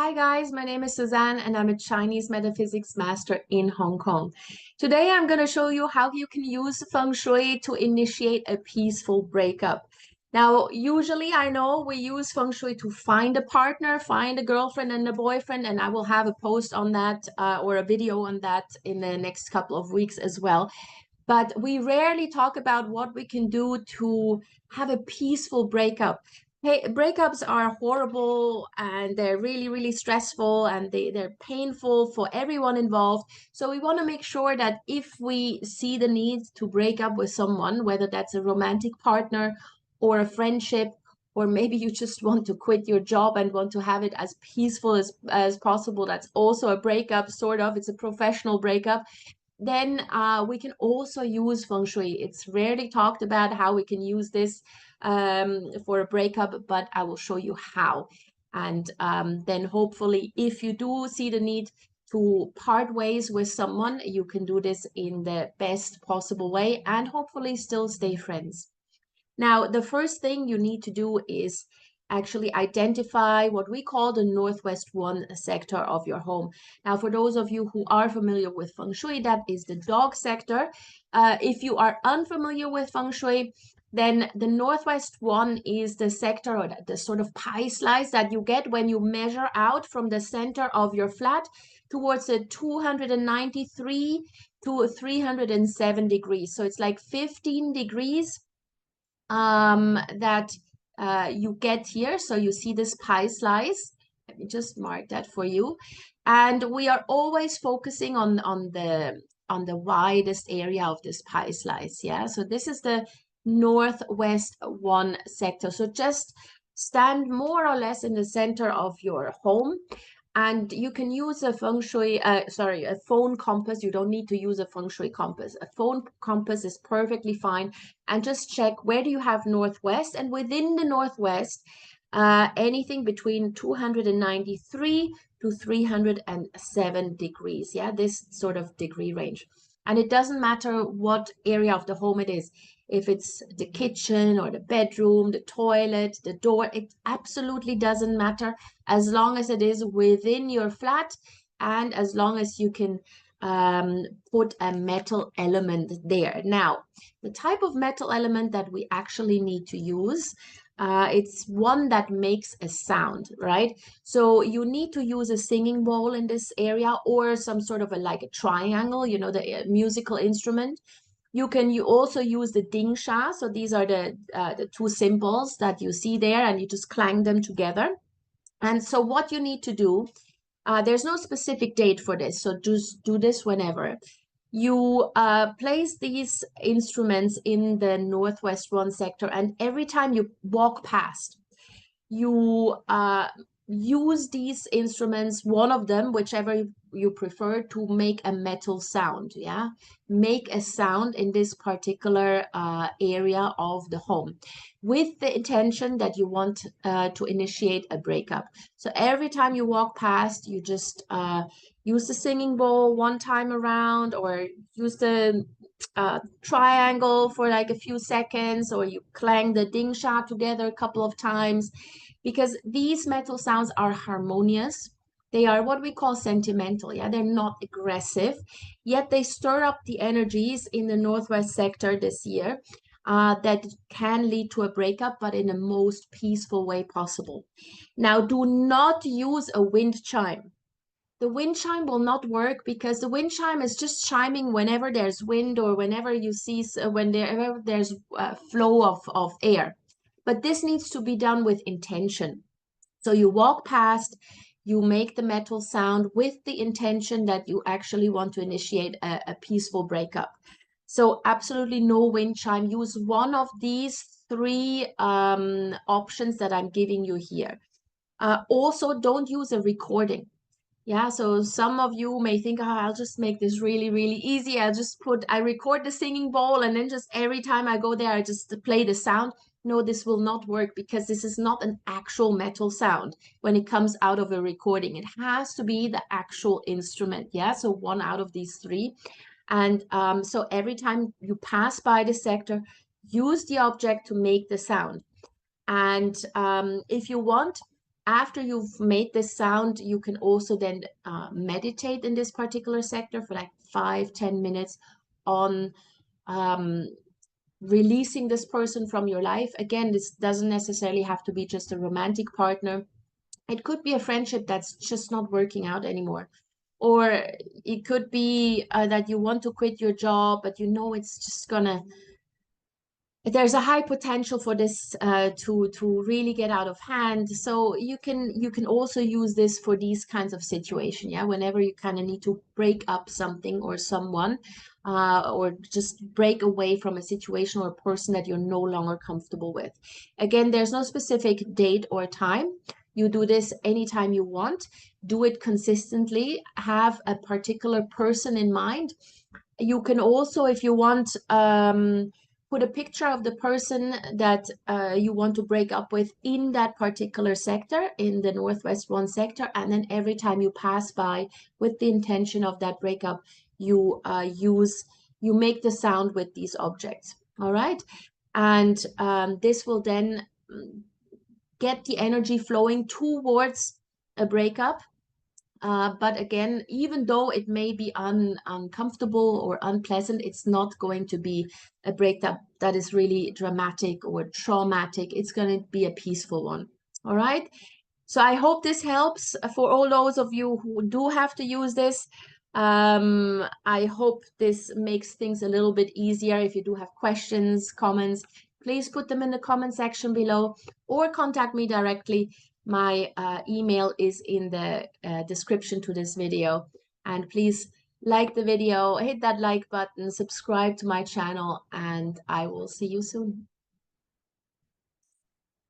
Hi guys, my name is Suzanne and I'm a Chinese metaphysics master in Hong Kong. Today I'm going to show you how you can use Feng Shui to initiate a peaceful breakup. Now, usually I know we use Feng Shui to find a partner, find a girlfriend and a boyfriend, and I will have a post on that or a video on that in the next couple of weeks as well. But we rarely talk about what we can do to have a peaceful breakup. Hey, breakups are horrible and they're really, really stressful and they're painful for everyone involved. So we want to make sure that if we see the need to break up with someone, whether that's a romantic partner or a friendship, or maybe you just want to quit your job and want to have it as peaceful as possible, that's also a breakup, sort of. It's a professional breakup. Then we can also use Feng Shui. It's rarely talked about how we can use this for a breakup, but I will show you how. And then hopefully, if you do see the need to part ways with someone, you can do this in the best possible way and hopefully still stay friends. Now, the first thing you need to do is actually identify what we call the Northwest One sector of your home. Now, for those of you who are familiar with Feng Shui, that is the dog sector. If you are unfamiliar with Feng Shui, then the Northwest One is the sector or the sort of pie slice that you get when you measure out from the center of your flat towards the 293 to 307 degrees. So it's like 15 degrees that you get here. So you see this pie slice. Let me just mark that for you. And we are always focusing on the widest area of this pie slice. Yeah. So this is the Northwest One sector. So just stand more or less in the center of your home. And you can use a a phone compass. You don't need to use a Feng Shui compass. A phone compass is perfectly fine. And just check, where do you have Northwest? And within the Northwest, anything between 293 to 307 degrees. Yeah, this sort of degree range. And it doesn't matter what area of the home it is. If it's the kitchen or the bedroom, the toilet, the door, it absolutely doesn't matter as long as it is within your flat and as long as you can put a metal element there. Now, the type of metal element that we actually need to use, it's one that makes a sound, right? So you need to use a singing bowl in this area or some sort of like a triangle, the musical instrument. You also use the ding sha. So these are the two symbols that you see there, and you just clang them together. And so what you need to do, there's no specific date for this, so just do this whenever. You place these instruments in the Northwest One sector, and every time you walk past, you use these instruments, one of them, whichever you prefer, to make a metal sound. Yeah, make a sound in this particular area of the home with the intention that you want to initiate a breakup. So every time you walk past, you just use the singing bowl one time around, or use the triangle for like a few seconds, or you clang the ding sha together a couple of times, because these metal sounds are harmonious. They are what we call sentimental. Yeah, they're not aggressive, yet they stir up the energies in the Northwest sector this year that can lead to a breakup, but in the most peaceful way possible. Now, do not use a wind chime. The wind chime will not work because the wind chime is just chiming whenever there's wind or whenever you see, whenever there's flow of air. But this needs to be done with intention. So you walk past, you make the metal sound with the intention that you actually want to initiate a peaceful breakup. So absolutely no wind chime. Use one of these three options that I'm giving you here. Also, don't use a recording. Yeah, so some of you may think, oh, I'll just make this really, really easy. I record the singing bowl and then just every time I go there, I just play the sound. No, this will not work because this is not an actual metal sound when it comes out of a recording. It has to be the actual instrument. Yeah, so one out of these three. And so every time you pass by the sector, use the object to make the sound. And if you want, after you've made this sound, you can also then meditate in this particular sector for like 5-10 minutes on releasing this person from your life. Again, this doesn't necessarily have to be just a romantic partner. It could be a friendship that's just not working out anymore. Or it could be that you want to quit your job, but you know it's just gonna, there's a high potential for this to really get out of hand. So you can also use this for these kinds of situation. Yeah, whenever you kind of need to break up something or someone, or just break away from a situation or a person that you're no longer comfortable with. Again, there's no specific date or time. You do this anytime you want. Do it consistently. Have a particular person in mind. You can also, if you want, put a picture of the person that you want to break up with in that particular sector, in the Northwest 1 sector. And then every time you pass by with the intention of that breakup, you you make the sound with these objects. All right. And this will then get the energy flowing towards a breakup. But again, even though it may be uncomfortable or unpleasant, it's not going to be a breakup that is really dramatic or traumatic. It's going to be a peaceful one. All right. So I hope this helps for all those of you who do have to use this. I hope this makes things a little bit easier. If you do have questions, comments, please put them in the comment section below or contact me directly. My email is in the description to this video. And please like the video, hit that like button, subscribe to my channel, and I will see you soon.